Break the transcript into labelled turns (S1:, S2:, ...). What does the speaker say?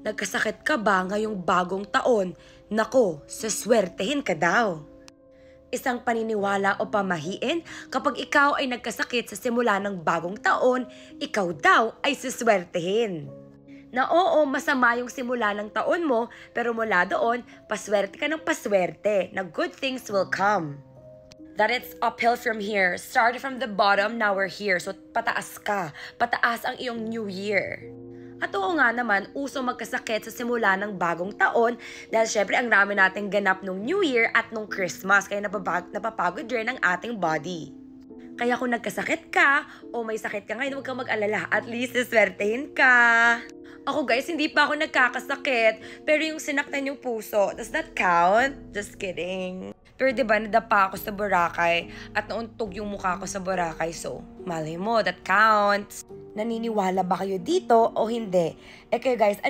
S1: Nagkasakit ka ba ngayong bagong taon? Nako, saswertehin ka daw. Isang paniniwala o pamahiin, kapag ikaw ay nagkasakit sa simula ng bagong taon, ikaw daw ay saswertehin. Na oo, masama yung simula ng taon mo, pero mula doon, paswerte ka ng paswerte, na good things will come. That it's uphill from here. Started from the bottom, now we're here. So pataas ka. Pataas ang iyong new year. At oo nga naman, uso magkasakit sa simula ng bagong taon dahil syempre ang rami nating ganap nung New Year at nung Christmas kaya napapagod rin ang ating body. Kaya kung nagkasakit ka o may sakit ka ngayon, huwag kang mag-alala. At least siswertehin ka. Ako guys, hindi pa ako nagkakasakit pero yung sinaktan yung puso, does that count? Just kidding. Pero diba, nadapa ako sa Boracay at nauntog yung mukha ko sa Boracay. So, malay mo, that counts. Naniniwala ba kayo dito o hindi? Eh kayo guys,